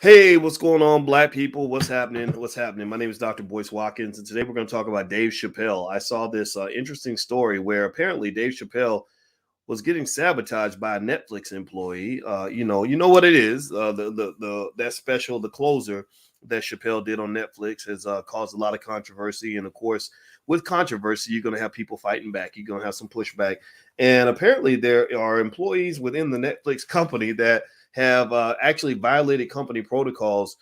Hey, what's going on, black people? What's happening? What's happening? My name is Dr. Boyce Watkins, and today we're going to talk about Dave Chappelle. I saw this interesting story where apparently Dave Chappelle was getting sabotaged by a Netflix employee. You know what it is. The that special, The Closer, that Chappelle did on Netflix has caused a lot of controversy, and of course, with controversy, you're going to have people fighting back. You're going to have some pushback, and apparently, there are employees within the Netflix company that have actually violated company protocols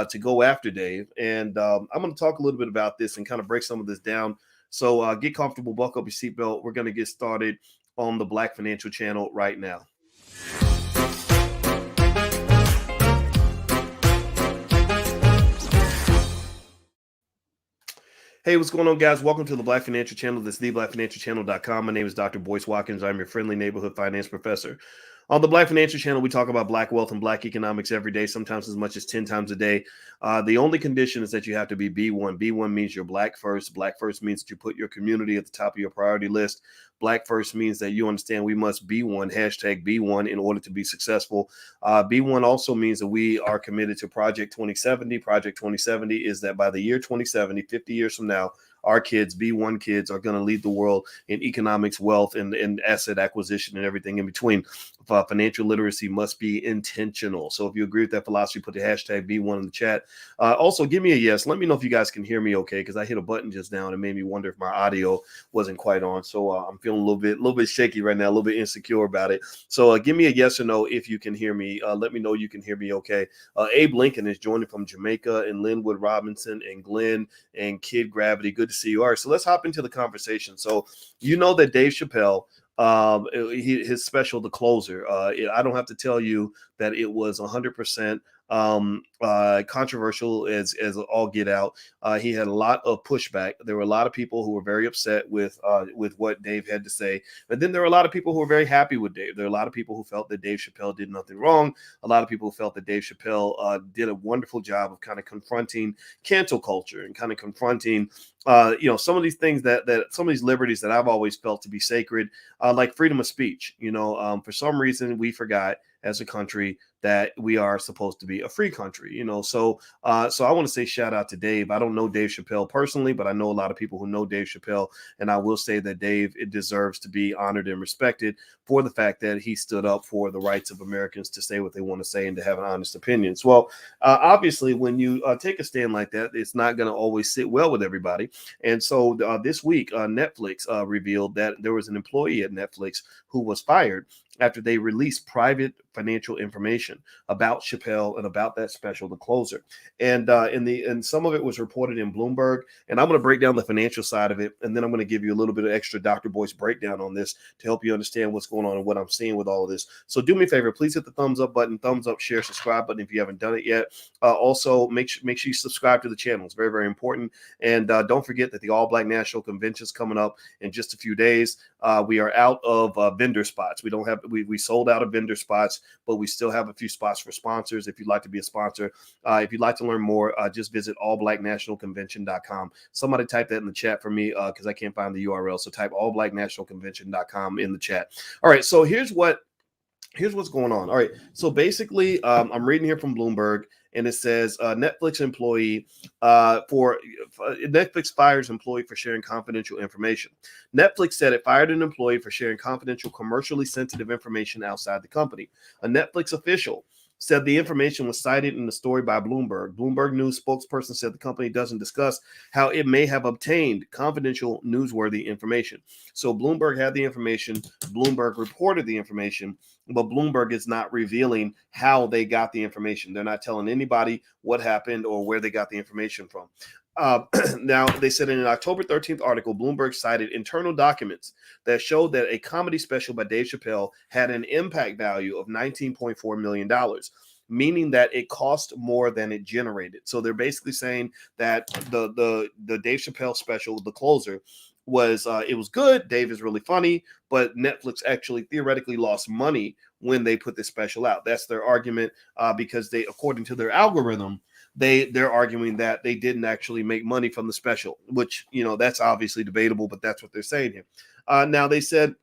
to go after Dave. And I'm going to talk a little bit about this and kind of break some of this down. So get comfortable, buckle up your seatbelt. We're going to get started on the Black Financial Channel right now. Hey, what's going on, guys? Welcome to the Black Financial Channel. This is theblackfinancialchannel.com. My name is Dr. Boyce Watkins. I'm your friendly neighborhood finance professor. On the Black Financial Channel, we talk about black wealth and black economics every day, sometimes as much as 10 times a day. The only condition is that you have to be B1. B1 means you're black first. Black first means that you put your community at the top of your priority list. Black first means that you understand we must be one, hashtag B1, in order to be successful. B1 also means that we are committed to Project 2070. Project 2070 is that by the year 2070, 50 years from now, our kids, B1 kids, are going to lead the world in economics, wealth, and asset acquisition and everything in between. Financial literacy must be intentional. So if you agree with that philosophy, put the hashtag B1 in the chat. Also, give me a yes. Let me know if you guys can hear me okay, because I hit a button just now and it made me wonder if my audio wasn't quite on. So I'm feeling a little bit shaky right now, a little bit insecure about it. So give me a yes or no if you can hear me. Let me know you can hear me okay. Abe Lincoln is joining from Jamaica, and Linwood Robinson and Glenn and Kid Gravity. Good to see you. All right, so let's hop into the conversation. So you know that Dave Chappelle, his special, The Closer, I don't have to tell you that it was 100% controversial as all get out. He had a lot of pushback. There were a lot of people who were very upset with what Dave had to say, but then there were a lot of people who were very happy with Dave. There are a lot of people who felt that Dave Chappelle did nothing wrong. A lot of people who felt that Dave Chappelle did a wonderful job of kind of confronting cancel culture and kind of confronting some of these things that some of these liberties that I've always felt to be sacred, like freedom of speech. For some reason we forgot as a country that we are supposed to be a free country, So I want to say shout out to Dave. I don't know Dave Chappelle personally, but I know a lot of people who know Dave Chappelle. And I will say that Dave, it deserves to be honored and respected for the fact that he stood up for the rights of Americans to say what they want to say and to have an honest opinions. Well, obviously, when you take a stand like that, it's not going to always sit well with everybody. And so this week, Netflix revealed that there was an employee at Netflix who was fired after they released private financial information about Chappelle and about that special, The Closer. And some of it was reported in Bloomberg. And I'm going to break down the financial side of it, and then I'm going to give you a little bit of extra Dr. Boyce breakdown on this to help you understand what's going on and what I'm seeing with all of this. So do me a favor, please hit the thumbs up button, thumbs up, share, subscribe button if you haven't done it yet. Also, make sure you subscribe to the channel. It's very, very important. And don't forget that the All Black National Convention is coming up in just a few days. We are out of vendor spots. We sold out of vendor spots, but we still have a few spots for sponsors. If you'd like to be a sponsor, if you'd like to learn more, just visit allblacknationalconvention.com. Somebody type that in the chat for me because I can't find the URL. So type allblacknationalconvention.com in the chat. All right. So here's what's going on. All right. So basically, I'm reading here from Bloomberg, and it says Netflix fires employee for sharing confidential information. Netflix said it fired an employee for sharing confidential, commercially sensitive information outside the company. A Netflix official said the information was cited in the story by Bloomberg. Bloomberg News spokesperson said the company doesn't discuss how it may have obtained confidential, newsworthy information. So Bloomberg had the information, Bloomberg reported the information, but Bloomberg is not revealing how they got the information. They're not telling anybody what happened or where they got the information from. Now, they said in an October 13th article, Bloomberg cited internal documents that showed that a comedy special by Dave Chappelle had an impact value of $19.4 million, meaning that it cost more than it generated. So they're basically saying that the Dave Chappelle special, The Closer, was it was good. Dave is really funny, but Netflix actually theoretically lost money when they put this special out. That's their argument because they, according to their algorithm, they're arguing that they didn't actually make money from the special, which, that's obviously debatable, but that's what they're saying here. Now, they said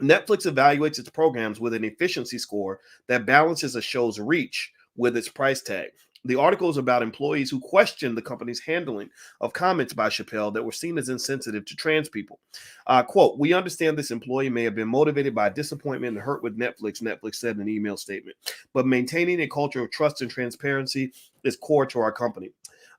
Netflix evaluates its programs with an efficiency score that balances a show's reach with its price tag. The article is about employees who questioned the company's handling of comments by Chappelle that were seen as insensitive to trans people. Quote, "We understand this employee may have been motivated by disappointment and hurt with Netflix," Netflix said in an email statement. "But maintaining a culture of trust and transparency is core to our company."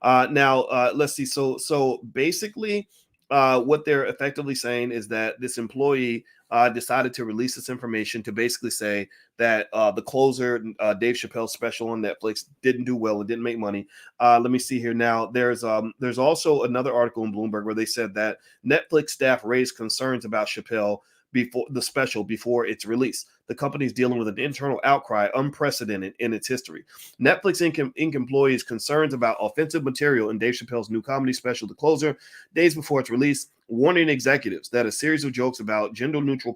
Let's see. So basically, what they're effectively saying is that this employee decided to release this information to basically say that the closer, Dave Chappelle special on Netflix, didn't do well and didn't make money. Let me see here now. There's also another article in Bloomberg where they said that Netflix staff raised concerns about Chappelle before its release. The company is dealing with an internal outcry unprecedented in its history. Netflix Inc. employees concerns about offensive material in Dave Chappelle's new comedy special, The Closer, days before its release, warning executives that a series of jokes about gender-neutral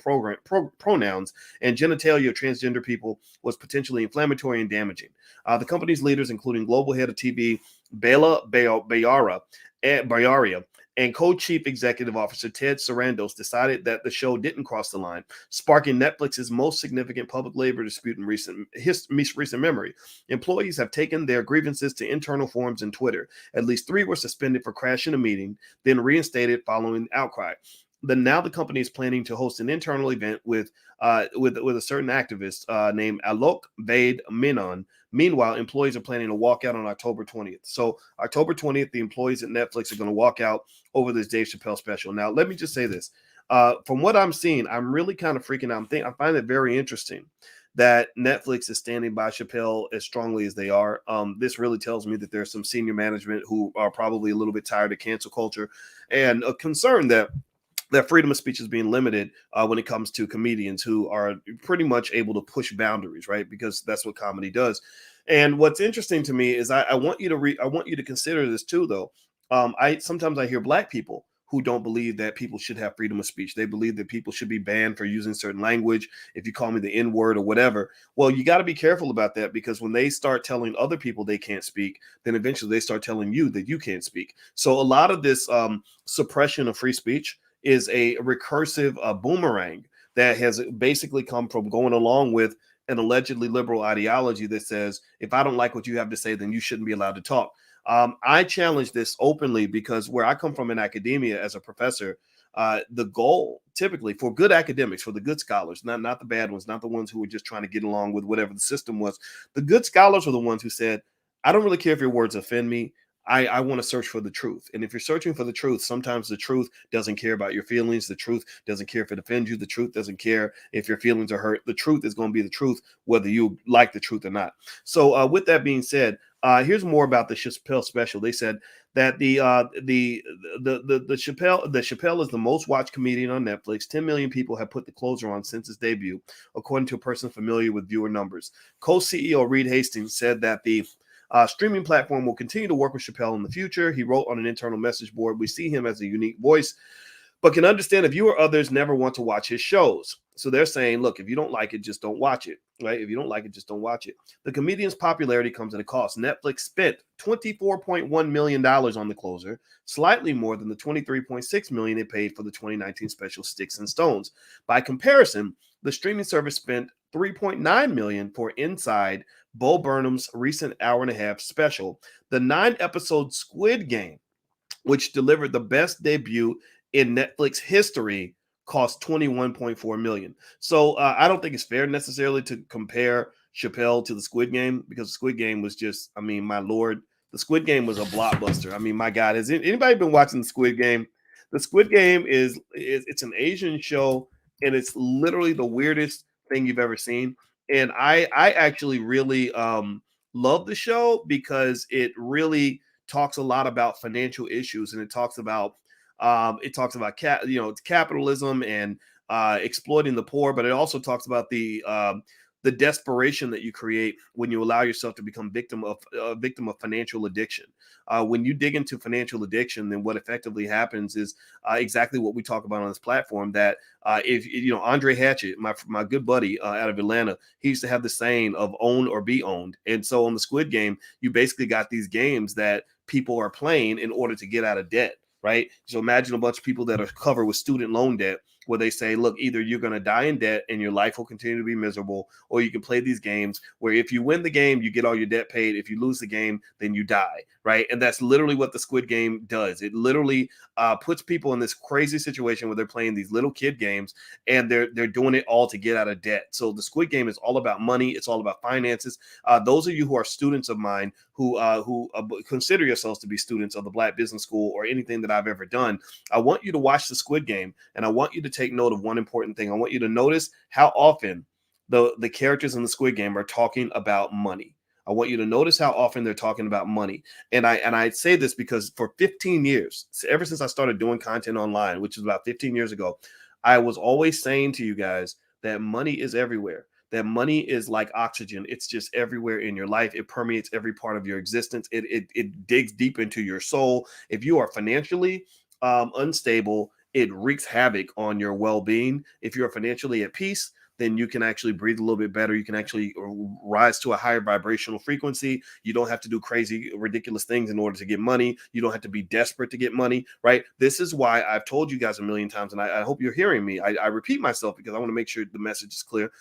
pronouns and genitalia of transgender people was potentially inflammatory and damaging. The company's leaders, including global head of TV Bela Bayaria and co-chief executive officer Ted Sarandos, decided that the show didn't cross the line, sparking Netflix's most significant public labor dispute in recent memory. Employees have taken their grievances to internal forums and Twitter. At least 3 were suspended for crashing a meeting, then reinstated following outcry. Now the company is planning to host an internal event with a certain activist named Alok Vaid Menon. Meanwhile, employees are planning to walk out on October 20th. So October 20th, the employees at Netflix are going to walk out over this Dave Chappelle special. Now, let me just say this. From what I'm seeing, I'm really kind of freaking out. I find it very interesting that Netflix is standing by Chappelle as strongly as they are. This really tells me that there's some senior management who are probably a little bit tired of cancel culture and a concern that freedom of speech is being limited when it comes to comedians who are pretty much able to push boundaries, right? Because that's what comedy does. And what's interesting to me is I want you to consider this too, though. Sometimes I hear Black people who don't believe that people should have freedom of speech. They believe that people should be banned for using certain language. If you call me the N-word or whatever, well, you got to be careful about that, because when they start telling other people they can't speak, then eventually they start telling you that you can't speak. So a lot of this suppression of free speech is a recursive boomerang that has basically come from going along with an allegedly liberal ideology that says, if I don't like what you have to say, then you shouldn't be allowed to talk. I challenge this openly because where I come from in academia as a professor, the goal typically for good academics, for the good scholars, not the bad ones, not the ones who were just trying to get along with whatever the system was. The good scholars were the ones who said, I don't really care if your words offend me. I want to search for the truth. And if you're searching for the truth, sometimes the truth doesn't care about your feelings. The truth doesn't care if it offends you. The truth doesn't care if your feelings are hurt. The truth is going to be the truth, whether you like the truth or not. So with that being said, here's more about the Chappelle special. They said that the Chappelle is the most watched comedian on Netflix. 10 million people have put The Closer on since its debut, according to a person familiar with viewer numbers. Co-CEO Reed Hastings said that the streaming platform will continue to work with Chappelle in the future. He wrote on an internal message board, "We see him as a unique voice, but can understand if you or others never want to watch his shows." So they're saying, look, if you don't like it, just don't watch it, right? If you don't like it, just don't watch it. The comedian's popularity comes at a cost. Netflix spent $24.1 million on The Closer, slightly more than the $23.6 million it paid for the 2019 special Sticks and Stones. By comparison, the streaming service spent $3.9 million for Inside, Bo Burnham's recent hour-and-a-half special. The 9-episode Squid Game, which delivered the best debut in Netflix history, cost $21.4 million. So I don't think it's fair necessarily to compare Chappelle to the Squid Game, because the Squid Game was just, I mean, my Lord, the Squid Game was a blockbuster. I mean, my God, has anybody been watching the Squid Game? The Squid Game it's an Asian show, and it's literally the weirdest thing you've ever seen. And I actually really love the show because it really talks a lot about financial issues, and it talks about capitalism and exploiting the poor, but it also talks about the desperation that you create when you allow yourself to become a victim of financial addiction. When you dig into financial addiction, then what effectively happens is exactly what we talk about on this platform. That if you know Andre Hatchett, my good buddy out of Atlanta, he used to have the saying of "own or be owned." And so on the Squid Game, you basically got these games that people are playing in order to get out of debt. Right. So imagine a bunch of people that are covered with student loan debt where they say, look, either you're going to die in debt and your life will continue to be miserable, or you can play these games where if you win the game, you get all your debt paid. If you lose the game, then you die, right? And that's literally what the Squid Game does. It literally puts people in this crazy situation where they're playing these little kid games and they're doing it all to get out of debt. So the Squid Game is all about money. It's all about finances. Those of you who are students of mine who consider yourselves to be students of the Black Business School or anything that I've ever done, I want you to watch the Squid Game, and I want you to take note of one important thing. I want you to notice how often the characters in the Squid Game are talking about money. I want you to notice how often they're talking about money. And I say this because for 15 years, ever since I started doing content online, which was about 15 years ago, I was always saying to you guys that money is everywhere. That money is like oxygen. It's just everywhere in your life. It permeates every part of your existence. It digs deep into your soul. If you are financially unstable, it wreaks havoc on your well-being. If you're financially at peace, then you can actually breathe a little bit better. You can actually rise to a higher vibrational frequency. You don't have to do crazy, ridiculous things in order to get money. You don't have to be desperate to get money, right? This is why I've told you guys a million times, and I hope you're hearing me. I repeat myself because I want to make sure the message is clear.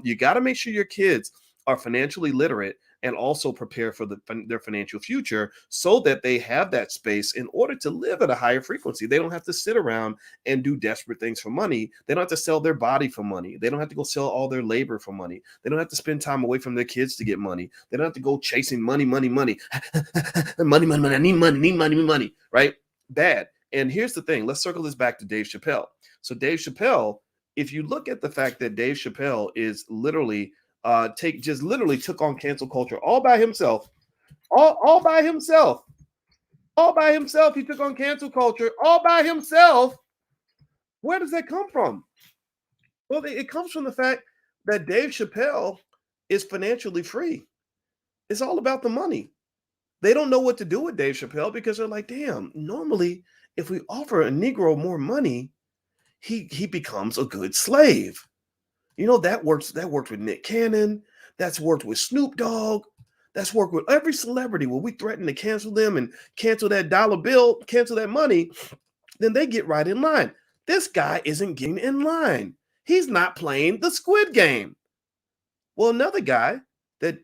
You got to make sure your kids are financially literate and also prepare for their financial future so that they have that space in order to live at a higher frequency. They don't have to sit around and do desperate things for money. They don't have to sell their body for money. They don't have to go sell all their labor for money. They don't have to spend time away from their kids to get money. They don't have to go chasing money, money, money, money, money, money. I need money, right? Bad. And here's the thing. Let's circle this back to Dave Chappelle. So Dave Chappelle, if you look at the fact that Dave Chappelle is literally literally took on cancel culture all by himself, all by himself, all by himself. He took on cancel culture all by himself. Where does that come from? Well, it comes from the fact that Dave Chappelle is financially free. It's all about the money. They don't know what to do with Dave Chappelle because they're like, damn, normally if we offer a Negro more money, he becomes a good slave. You know, that worked with Nick Cannon. That's worked with Snoop Dogg. That's worked with every celebrity. When we threaten to cancel them and cancel that dollar bill, cancel that money, then they get right in line. This guy isn't getting in line. He's not playing the Squid Game. Well, another guy that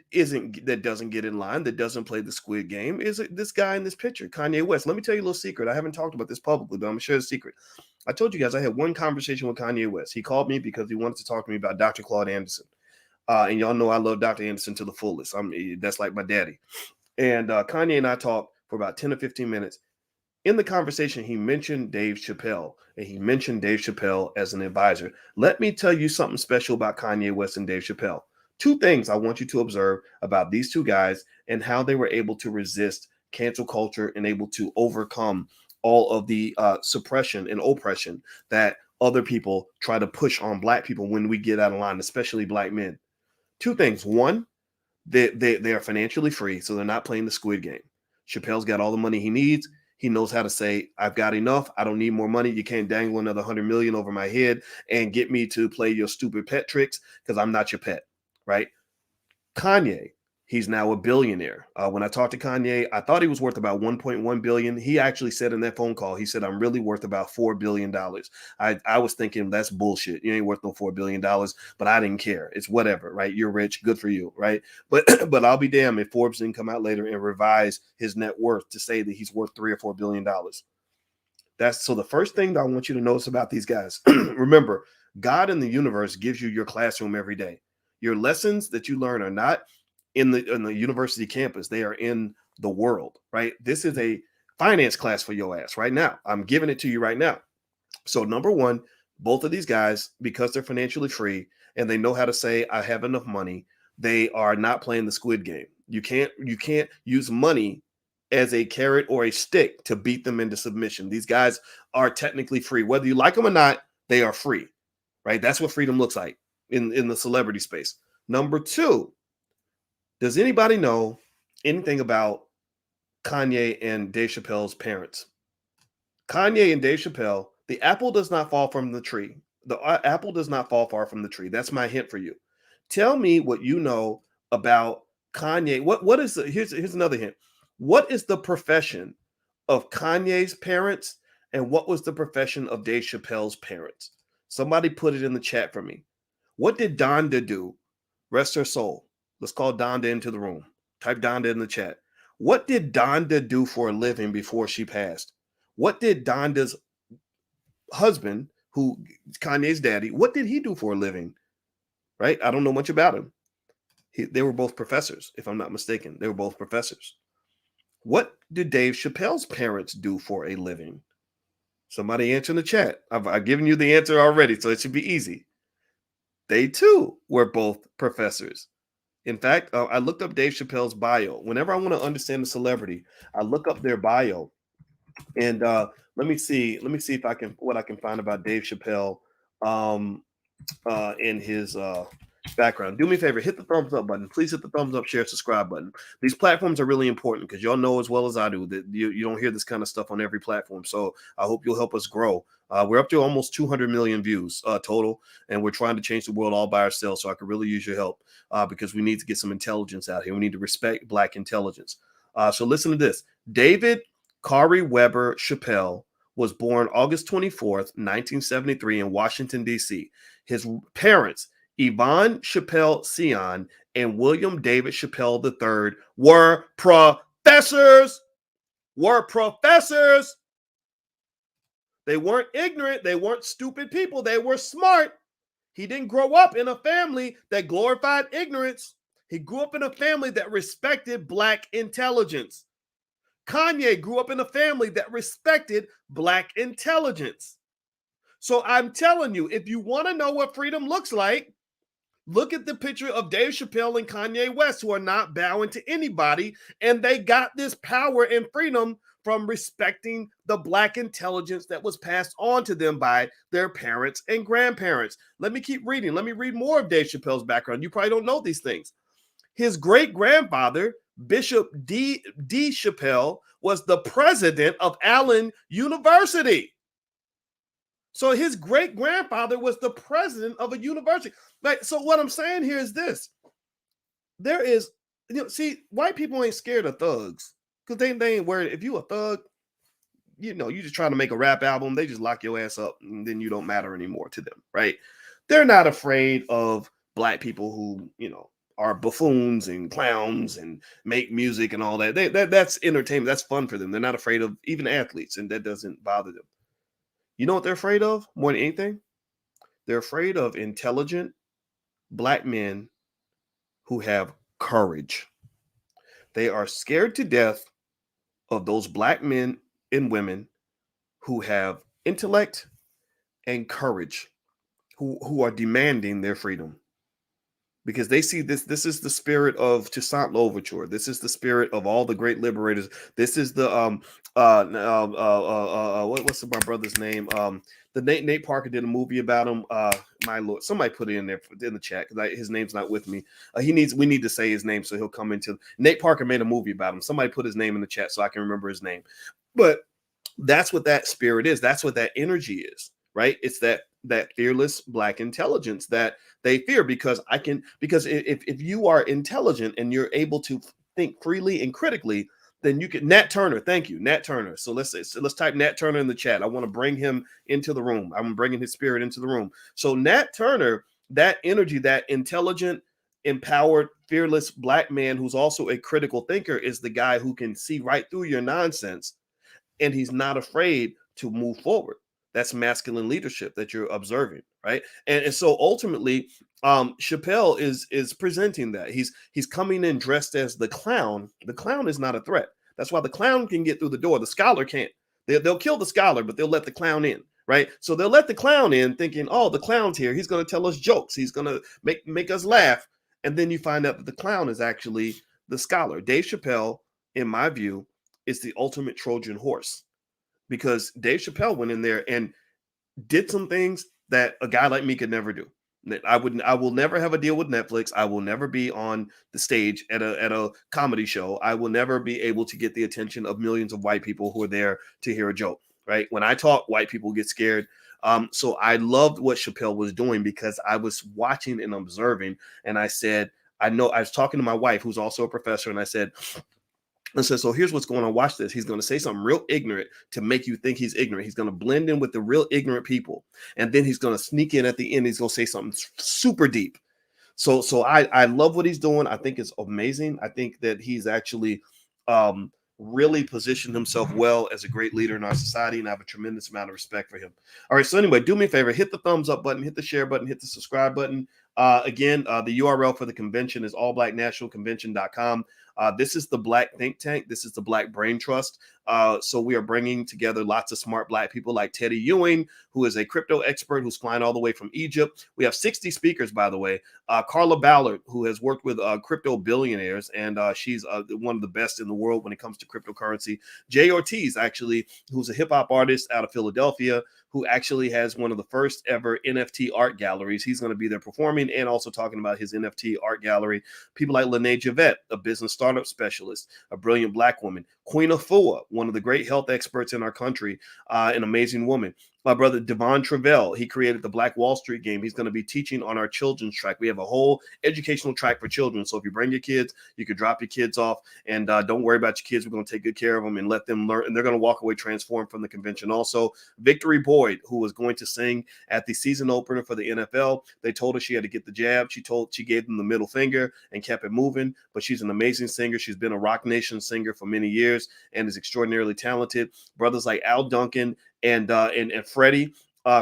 doesn't get in line, that doesn't play the Squid Game, is this guy in this picture, Kanye West. Let me tell you a little secret. I haven't talked about this publicly, but I'm gonna share the secret. I told you guys I had one conversation with Kanye West. He called me because he wanted to talk to me about Dr. Claude Anderson. And y'all know I love Dr. Anderson to the fullest. That's like my daddy. And Kanye and I talked for about 10 or 15 minutes. In the conversation, he mentioned Dave Chappelle, and he mentioned Dave Chappelle as an advisor. Let me tell you something special about Kanye West and Dave Chappelle. Two things I want you to observe about these two guys and how they were able to resist cancel culture and able to overcome all of the suppression and oppression that other people try to push on Black people when we get out of line, especially Black men. Two things. One, they are financially free, so they're not playing the Squid Game. Chappelle's got all the money he needs. He knows how to say, I've got enough. I don't need more money. You can't dangle another 100 million over my head and get me to play your stupid pet tricks because I'm not your pet, right? Kanye, he's now a billionaire. When I talked to Kanye, I thought he was worth about 1.1 billion. He actually said in that phone call, he said, I'm really worth about $4 billion. I was thinking that's bullshit. You ain't worth no $4 billion, but I didn't care. It's whatever, right? You're rich. Good for you, right? But I'll be damned if Forbes didn't come out later and revise his net worth to say that he's worth $3 or $4 billion. So the first thing that I want you to notice about these guys, remember, God in the universe gives you your classroom every day. Your lessons that you learn are not in the university campus. They are in the world, right? This is a finance class for your ass right now. I'm giving it to you right now. So number one, both of these guys, because they're financially free and they know how to say, I have enough money, they are not playing the Squid Game. You can't use money as a carrot or a stick to beat them into submission. These guys are technically free. Whether you like them or not, they are free, right? That's what freedom looks like in the celebrity space. Number two, does anybody know anything about Kanye and Dave Chappelle's parents? Kanye and Dave Chappelle, the apple does not fall from the tree. The apple does not fall far from the tree. That's my hint for you. Tell me what you know about Kanye. Here's another hint. What is the profession of Kanye's parents and what was the profession of Dave Chappelle's parents? Somebody put it in the chat for me. What did Donda do? Rest her soul. Let's call Donda into the room. Type Donda in the chat. What did Donda do for a living before she passed? What did Donda's husband, who Kanye's daddy, what did he do for a living? Right? I don't know much about him. They were both professors, if I'm not mistaken. They were both professors. What did Dave Chappelle's parents do for a living? Somebody answer in the chat. I've given you the answer already, so it should be easy. They too were both professors. In fact, I looked up Dave Chappelle's bio. Whenever I want to understand a celebrity, I look up their bio. And let me see if I can find about Dave Chappelle in his background. Do me a favor, hit the thumbs up button. Please hit the thumbs up, share, subscribe button. These platforms are really important because y'all know as well as I do that you don't hear this kind of stuff on every platform. So I hope you'll help us grow. We're up to almost 200 million views total, and we're trying to change the world all by ourselves. So I could really use your help because we need to get some intelligence out here. We need to respect Black intelligence. So listen to this. David Kari Weber Chappelle was born August 24th, 1973 in Washington, D.C. His parents, Yvonne Chappelle Sion and William David Chappelle III, were professors. They weren't ignorant. They weren't stupid people. They were smart. He didn't grow up in a family that glorified ignorance. He grew up in a family that respected Black intelligence. Kanye grew up in a family that respected Black intelligence. So I'm telling you, if you want to know what freedom looks like, look at the picture of Dave Chappelle and Kanye West, who are not bowing to anybody. And they got this power and freedom from respecting the Black intelligence that was passed on to them by their parents and grandparents. Let me keep reading. Let me read more of Dave Chappelle's background. You probably don't know these things. His great-grandfather, Bishop D. Chappelle, was the president of Allen University. So his great-grandfather was the president of a university. Like, so what I'm saying here is this. There is, see, white people ain't scared of thugs because they ain't worried. If you a thug, you just trying to make a rap album, they just lock your ass up and then you don't matter anymore to them, right? They're not afraid of Black people who, are buffoons and clowns and make music and all that. That's entertainment. That's fun for them. They're not afraid of even athletes, and that doesn't bother them. You know what they're afraid of more than anything? They're afraid of intelligent Black men who have courage. They are scared to death of those Black men and women who have intellect and courage, who are demanding their freedom. Because they see this is the spirit of Toussaint Louverture. This is the spirit of all the great liberators. This is the what's my brother's name? The Nate Parker did a movie about him. My Lord, somebody put it in there in the chat because his name's not with me. We need to say his name so he'll come into. Nate Parker made a movie about him. Somebody put his name in the chat so I can remember his name. But that's what that spirit is. That's what that energy is, right? It's that fearless Black intelligence that they fear because if you are intelligent and you're able to think freely and critically, then you can. Nat Turner, thank you, Nat Turner. So let's type Nat Turner in the chat. I want to bring him into the room. I'm bringing his spirit into the room. So Nat Turner, that energy, that intelligent, empowered, fearless Black man who's also a critical thinker is the guy who can see right through your nonsense, and he's not afraid to move forward. That's masculine leadership that you're observing, right? And so ultimately, Chappelle is presenting that. He's coming in dressed as the clown. The clown is not a threat. That's why the clown can get through the door. The scholar can't. They'll kill the scholar, but they'll let the clown in, right? So they'll let the clown in thinking, oh, the clown's here. He's going to tell us jokes. He's going to make us laugh. And then you find out that the clown is actually the scholar. Dave Chappelle, in my view, is the ultimate Trojan horse. Because Dave Chappelle went in there and did some things that a guy like me could never do. I will never have a deal with Netflix. I will never be on the stage at a comedy show. I will never be able to get the attention of millions of white people who are there to hear a joke, right? When I talk, white people get scared. So I loved what Chappelle was doing because I was watching and observing. And I said, I was talking to my wife, who's also a professor, and I said, and said, so here's what's going on. Watch this. He's going to say something real ignorant to make you think he's ignorant. He's going to blend in with the real ignorant people. And then he's going to sneak in at the end. He's going to say something super deep. So I love what he's doing. I think it's amazing. I think that he's actually really positioned himself well as a great leader in our society, and I have a tremendous amount of respect for him. All right, so anyway, do me a favor, hit the thumbs up button, hit the share button, hit the subscribe button. Again, the URL for the convention is allblacknationalconvention.com. This is the Black Think Tank. This is the Black Brain Trust. So we are bringing together lots of smart Black people like Teddy Ewing, who is a crypto expert who's flying all the way from Egypt. We have 60 speakers, by the way. Carla Ballard, who has worked with crypto billionaires, and she's one of the best in the world when it comes to cryptocurrency. Jay Ortiz, actually, who's a hip hop artist out of Philadelphia, who actually has one of the first ever NFT art galleries. He's going to be there performing and also talking about his NFT art gallery. People like Lene Javette, a business startup specialist, a brilliant Black woman. Queen Afua, one of the great health experts in our country, an amazing woman. My brother Devon Travell, he created the Black Wall Street game. He's going to be teaching on our children's track. We have a whole educational track for children. So if you bring your kids, you can drop your kids off, and don't worry about your kids. We're going to take good care of them and let them learn. And they're going to walk away transformed from the convention. Also, Victory Boyd, who was going to sing at the season opener for the NFL. They told her she had to get the jab. She gave them the middle finger and kept it moving. But she's an amazing singer. She's been a Rock Nation singer for many years and is extraordinarily talented. Brothers like Al Duncan and Freddie.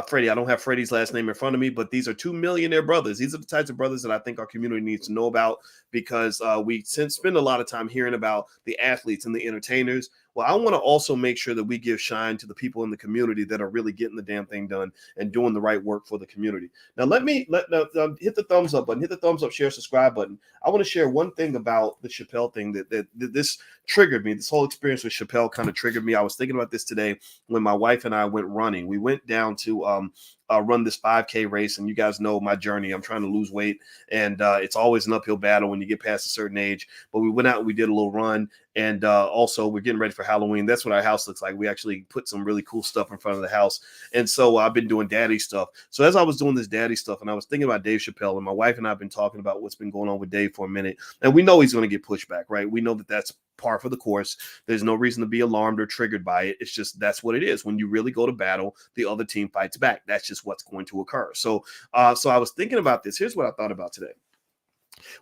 Freddie, I don't have Freddie's last name in front of me, but these are two millionaire brothers. These are the types of brothers that I think our community needs to know about, because we spend a lot of time hearing about the athletes and the entertainers. Well, I want to also make sure that we give shine to the people in the community that are really getting the damn thing done and doing the right work for the community. Now, hit the thumbs up button, hit the thumbs up, share, subscribe button. I want to share one thing about the Chappelle thing that this triggered me. This whole experience with Chappelle kind of triggered me. I was thinking about this today when my wife and I went running. We went down to run this 5K race, and you guys know my journey. I'm trying to lose weight, and it's always an uphill battle when you get past a certain age. But we went out and we did a little run, and also we're getting ready for Halloween. That's what our house looks like. We actually put some really cool stuff in front of the house, and so I've been doing daddy stuff. So as I was doing this daddy stuff, and I was thinking about Dave Chappelle, and my wife and I have been talking about what's been going on with Dave for a minute, and we know he's going to get pushback, right? We know that that's par for the course. There's no reason to be alarmed or triggered by it. It's just that's what it is. When you really go to battle, the other team fights back. That's just what's going to occur. So I was thinking about this. Here's what I thought about today.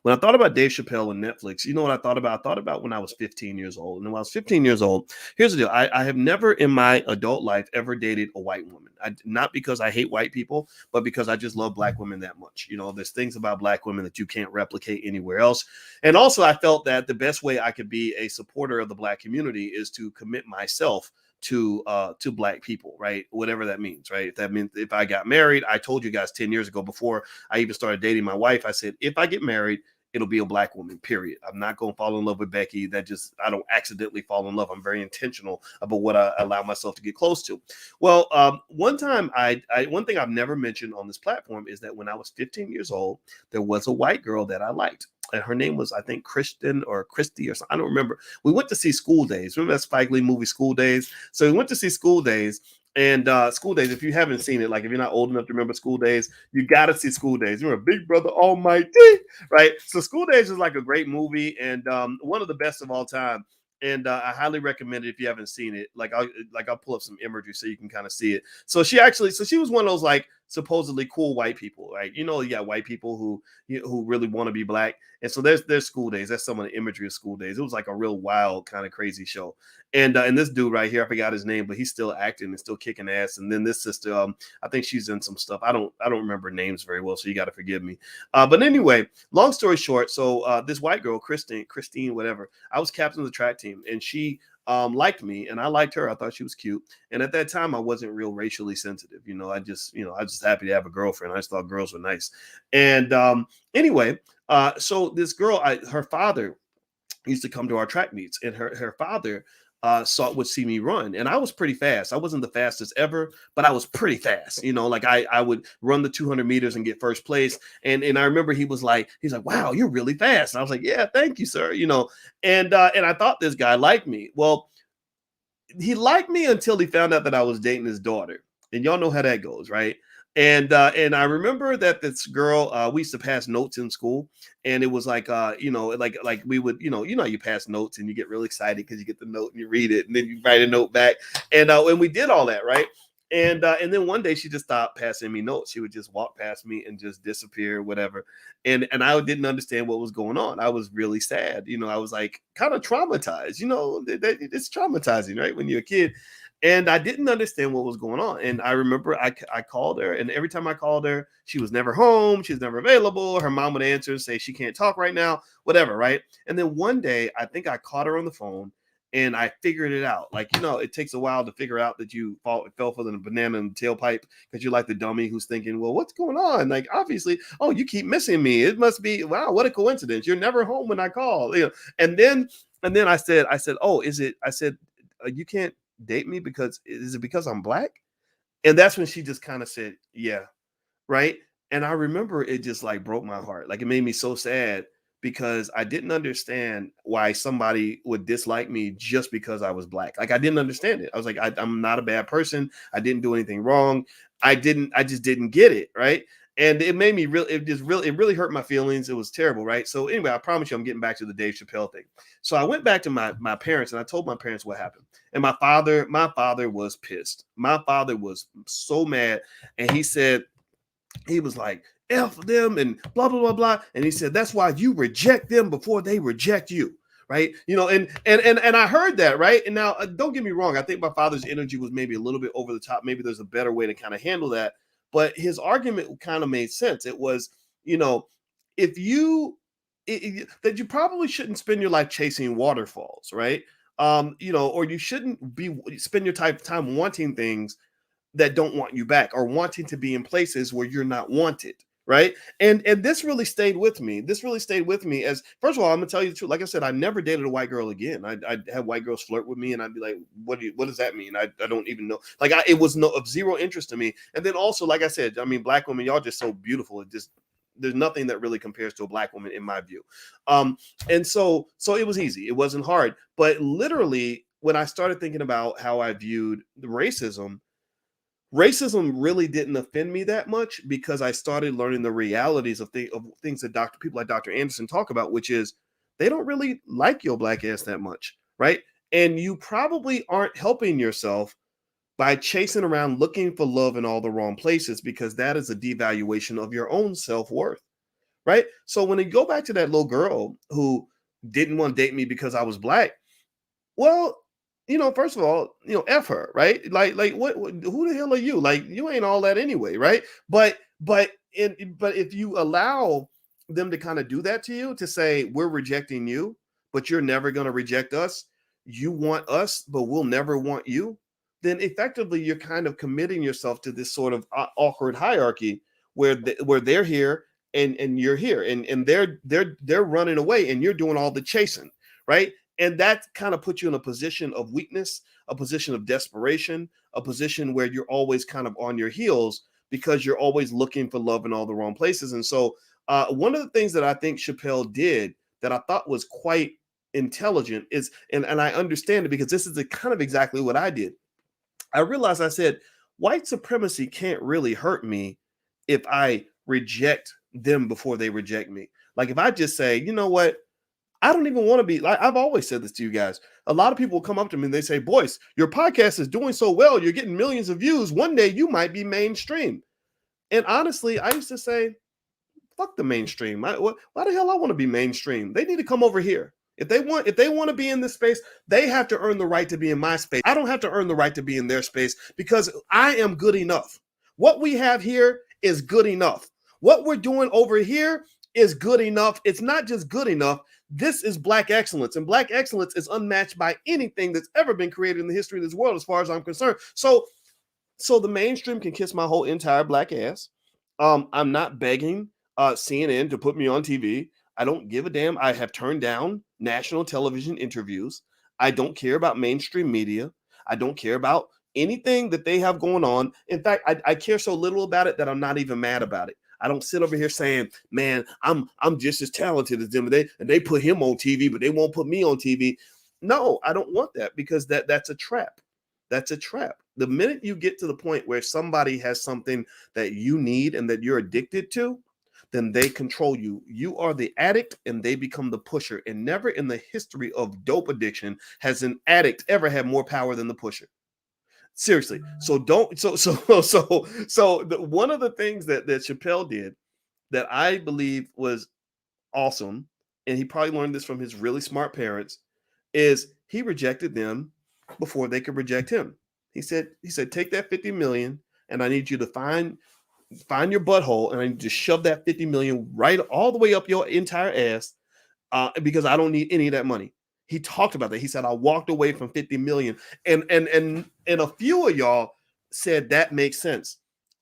When I thought about Dave Chappelle and Netflix, you know what I thought about? I thought about when I was 15 years old. And when I was 15 years old, here's the deal. I have never in my adult life ever dated a white woman. Not because I hate white people, but because I just love Black women that much. You know, there's things about Black women that you can't replicate anywhere else. And also, I felt that the best way I could be a supporter of the Black community is to commit myself to Black people, right? Whatever that means, right? If that means if I got married, I told you guys 10 years ago before I even started dating my wife, I said, if I get married, it'll be a Black woman, period. I'm not going to fall in love with Becky. I don't accidentally fall in love. I'm very intentional about what I allow myself to get close to. Well, one time one thing I've never mentioned on this platform is that when I was 15 years old, there was a white girl that I liked. And her name was, I think, Kristen or Christy or something. I don't remember. We went to see School Days. Remember that Spike Lee movie, School Days? So we went to see School Days. And School Days, if you haven't seen it, like if you're not old enough to remember School Days, you got to see School Days. You're a Big Brother Almighty, right? So School Days is like a great movie and one of the best of all time. And I highly recommend it if you haven't seen it. I'll pull up some imagery so you can kind of see it. So she was one of those like supposedly cool white people, right? You know, white people who really want to be Black. And so there's School Days. That's some of the imagery of School Days. It was like a real wild kind of crazy show. And this dude right here, I forgot his name, but he's still acting and still kicking ass. And then this sister, I think she's in some stuff. I don't remember names very well, so you got to forgive me. But anyway, long story short, so this white girl, Christine, whatever, I was captain of the track team, and she liked me, and I liked her. I thought she was cute. And at that time, I wasn't real racially sensitive. I just happy to have a girlfriend. I just thought girls were nice. And anyway, so this girl, her father used to come to our track meets, and her father would see me run, and I was pretty fast. I wasn't the fastest ever, but I was pretty fast. Like I would run the 200 meters and get first place. And I remember he's like, wow, you're really fast. And I was like, yeah, thank you, sir. And I thought this guy liked me. Well, he liked me until he found out that I was dating his daughter, and y'all know how that goes, right? And I remember that this girl, we used to pass notes in school, and it was like, like we would, how you pass notes and you get really excited because you get the note and you read it and then you write a note back, and we did all that, right? And then one day she just stopped passing me notes. She would just walk past me and just disappear, whatever. And I didn't understand what was going on. I was really sad. I was like kind of traumatized. It's traumatizing, right? When you're a kid. And I didn't understand what was going on. And I remember I called her, and every time I called her, she was never home. She was never available. Her mom would answer and say she can't talk right now, whatever, right? And then one day, I think I caught her on the phone, and I figured it out. Like, it takes a while to figure out that you fell for the banana in the tailpipe because you're like the dummy who's thinking, well, what's going on? Like, obviously, oh, you keep missing me. It must be, wow, what a coincidence. You're never home when I call. And then I said, oh, is it? I said, you can't date me because is it because I'm black? And that's when she just kind of said, yeah, right. And I remember it just like broke my heart. Like it made me so sad because I didn't understand why somebody would dislike me just because I was black. Like I didn't understand it. I was like, I'm not a bad person. I didn't do anything wrong. I just didn't get it, right? And it made me it really hurt my feelings. It was terrible, right? So anyway, I promise you I'm getting back to the Dave Chappelle thing. So I went back to my parents and I told my parents what happened. And my father was pissed. My father was so mad. And he was like, F them and blah, blah, blah, blah. And he said, that's why you reject them before they reject you. Right. And I heard that. Right. And now don't get me wrong. I think my father's energy was maybe a little bit over the top. Maybe there's a better way to kind of handle that. But his argument kind of made sense. It was, if that you probably shouldn't spend your life chasing waterfalls. Right. Or you shouldn't spend your time wanting things that don't want you back or wanting to be in places where you're not wanted, right? And this really stayed with me. This really stayed with me as, first of all, I'm gonna tell you the truth. Like I said, I never dated a white girl again. I'd have white girls flirt with me and I'd be like, what does that mean? I don't even know. Like it was of zero interest to me. And then also, like I said, I mean, black women, y'all just so beautiful. It just, there's nothing that really compares to a black woman in my view. And so it was easy. It wasn't hard. But literally, when I started thinking about how I viewed the racism really didn't offend me that much because I started learning the realities of things that people like Dr. Anderson talk about, which is they don't really like your black ass that much, right? And you probably aren't helping yourself by chasing around looking for love in all the wrong places because that is a devaluation of your own self-worth, right? So when you go back to that little girl who didn't want to date me because I was black, well, first of all, F her, right? Like who the hell are you? Like, you ain't all that anyway, right? But if you allow them to kind of do that to you, to say, we're rejecting you, but you're never going to reject us. You want us, but we'll never want you. Then effectively, you're kind of committing yourself to this sort of awkward hierarchy where they're here and you're here and they're running away and you're doing all the chasing, right? And that kind of puts you in a position of weakness, a position of desperation, a position where you're always kind of on your heels because you're always looking for love in all the wrong places. And so one of the things that I think Chappelle did that I thought was quite intelligent is, and I understand it because this is kind of exactly what I did. I realized, I said, white supremacy can't really hurt me if I reject them before they reject me. Like if I just say, you know what? I don't even want to be like, I've always said this to you guys. A lot of people will come up to me and they say, Boyce, your podcast is doing so well. You're getting millions of views. One day you might be mainstream. And honestly, I used to say, fuck the mainstream. Why the hell I want to be mainstream? They need to come over here. If they want to be in this space, they have to earn the right to be in my space. I don't have to earn the right to be in their space because I am good enough. What we have here is good enough. What we're doing over here is good enough. It's not just good enough. This is Black excellence, and Black excellence is unmatched by anything that's ever been created in the history of this world, as far as I'm concerned. So the mainstream can kiss my whole entire black ass. I'm not begging CNN to put me on TV. I don't give a damn. I have turned down national television interviews. I don't care about mainstream media. I don't care about anything that they have going on. In fact, I care so little about it that I'm not even mad about it. I don't sit over here saying, man, I'm just as talented as them. They put him on TV, but they won't put me on TV. No, I don't want that because that's a trap. That's a trap. The minute you get to the point where somebody has something that you need and that you're addicted to, then they control you. You are the addict and they become the pusher. And never in the history of dope addiction has an addict ever had more power than the pusher. Seriously. So don't one of the things that Chappelle did that I believe was awesome, and he probably learned this from his really smart parents, is he rejected them before they could reject him. He said, take that 50 million and I need you to find your butthole and I need to shove that 50 million right all the way up your entire ass because I don't need any of that money. He talked about that. He said, I walked away from 50 million. And a few of y'all said that makes sense.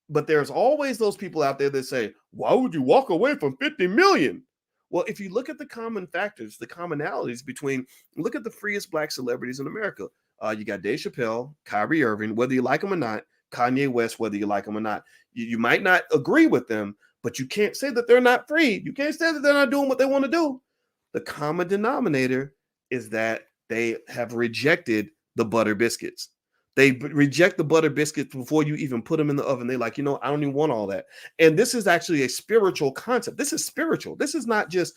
But there's always those people out there that say, why would you walk away from 50 million? Well, if you look at the common factors, the commonalities between, look at the freest black celebrities in America. You got Dave Chappelle, Kyrie Irving, whether you like him or not, Kanye West, whether you like him or not. You might not agree with them, but you can't say that they're not free. You can't say that they're not doing what they want to do. The common denominator is that they have rejected the butter biscuits. They reject the butter biscuits before you even put them in the oven. They're like, I don't even want all that. And this is actually a spiritual concept. This is spiritual. This is not just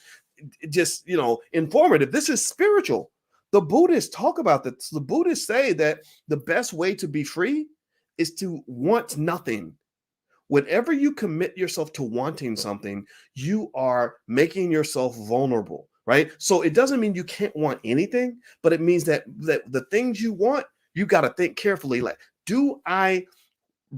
informative. This is spiritual. The Buddhists talk about this. The Buddhists say that the best way to be free is to want nothing. Whenever you commit yourself to wanting something, you are making yourself vulnerable, right? So it doesn't mean you can't want anything, but it means that the things you want, you got to think carefully. Like, do I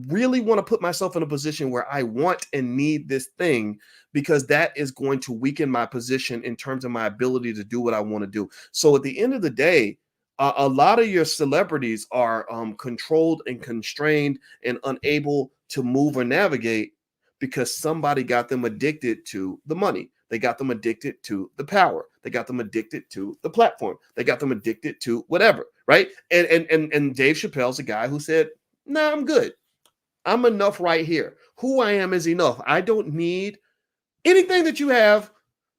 really want to put myself in a position where I want and need this thing? Because that is going to weaken my position in terms of my ability to do what I want to do. So at the end of the day, a lot of your celebrities are controlled and constrained and unable to move or navigate because somebody got them addicted to the money. They got them addicted to the power. They got them addicted to the platform. They got them addicted to whatever, right? And Dave Chappelle's a guy who said, nah, I'm good. I'm enough right here. Who I am is enough. I don't need anything that you have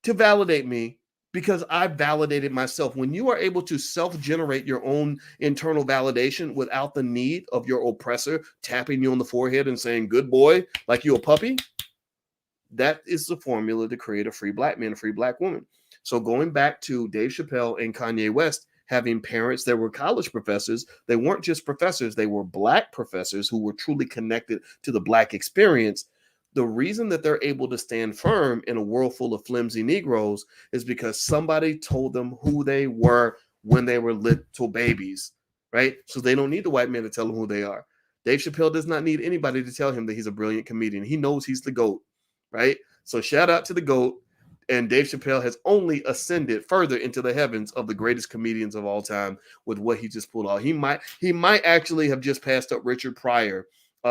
to validate me because I validated myself. When you are able to self-generate your own internal validation without the need of your oppressor tapping you on the forehead and saying, good boy, like you a puppy, that is the formula to create a free black man, a free black woman. So going back to Dave Chappelle and Kanye West having parents that were college professors, they weren't just professors, they were black professors who were truly connected to the black experience. The reason that they're able to stand firm in a world full of flimsy Negroes is because somebody told them who they were when they were little babies, right? So they don't need the white man to tell them who they are. Dave Chappelle does not need anybody to tell him that he's a brilliant comedian. He knows he's the GOAT, right? So shout out to the GOAT. And Dave Chappelle has only ascended further into the heavens of the greatest comedians of all time with what he just pulled off. He might actually have just passed up Richard Pryor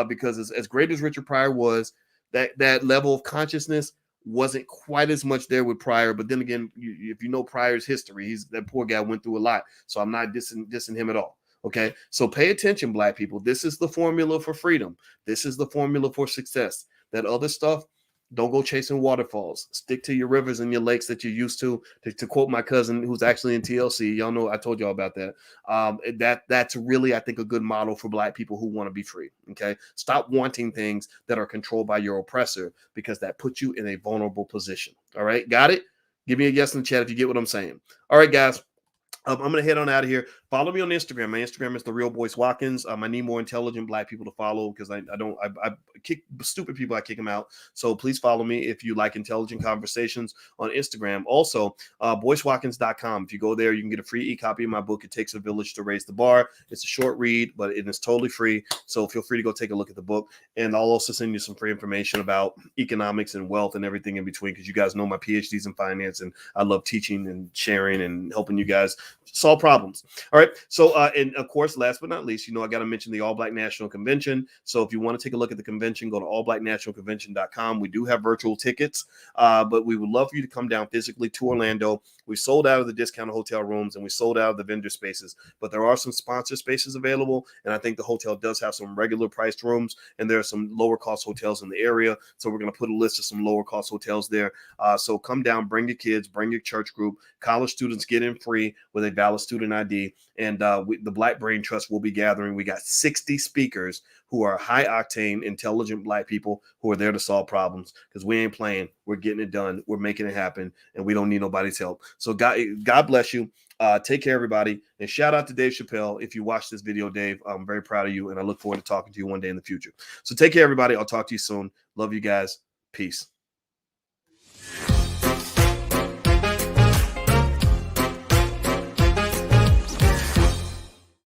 because as great as Richard Pryor was, that level of consciousness wasn't quite as much there with Pryor. But then again, if you know Pryor's history, that poor guy went through a lot. So I'm not dissing him at all. Okay, so pay attention, black people. This is the formula for freedom. This is the formula for success. That other stuff, don't go chasing waterfalls. Stick to your rivers and your lakes that you're used to. To quote my cousin, who's actually in TLC, y'all know I told y'all about that. That's really, I think, a good model for black people who want to be free. Okay, stop wanting things that are controlled by your oppressor because that puts you in a vulnerable position. All right, got it? Give me a yes in the chat if you get what I'm saying. All right, guys. I'm going to head on out of here. Follow me on Instagram. My Instagram is The Real Boyce Watkins. I need more intelligent black people to follow because I kick stupid people. I kick them out. So please follow me if you like intelligent conversations on Instagram. Also, BoyceWatkins.com. If you go there, you can get a free e-copy of my book, It Takes a Village to Raise the Bar. It's a short read, but it is totally free. So feel free to go take a look at the book. And I'll also send you some free information about economics and wealth and everything in between because you guys know my PhDs in finance and I love teaching and sharing and helping you guys solve problems. All right. So, and of course, last but not least, I got to mention the All Black National Convention. So if you want to take a look at the convention, go to allblacknationalconvention.com. We do have virtual tickets, but we would love for you to come down physically to Orlando. We sold out of the discounted hotel rooms and we sold out of the vendor spaces, but there are some sponsor spaces available. And I think the hotel does have some regular priced rooms and there are some lower cost hotels in the area. So we're going to put a list of some lower cost hotels there. So come down, bring your kids, bring your church group. College students get in free with with a valid student ID. And the Black Brain Trust will be gathering. We got 60 speakers who are high octane, intelligent Black people who are there to solve problems, because we ain't playing. We're getting it done. We're making it happen, and we don't need nobody's help. So God bless you. Take care, everybody. And shout out to Dave Chappelle. If you watch this video, Dave, I'm very proud of you, and I look forward to talking to you one day in the future. So take care, everybody. I'll talk to you soon. Love you guys. Peace.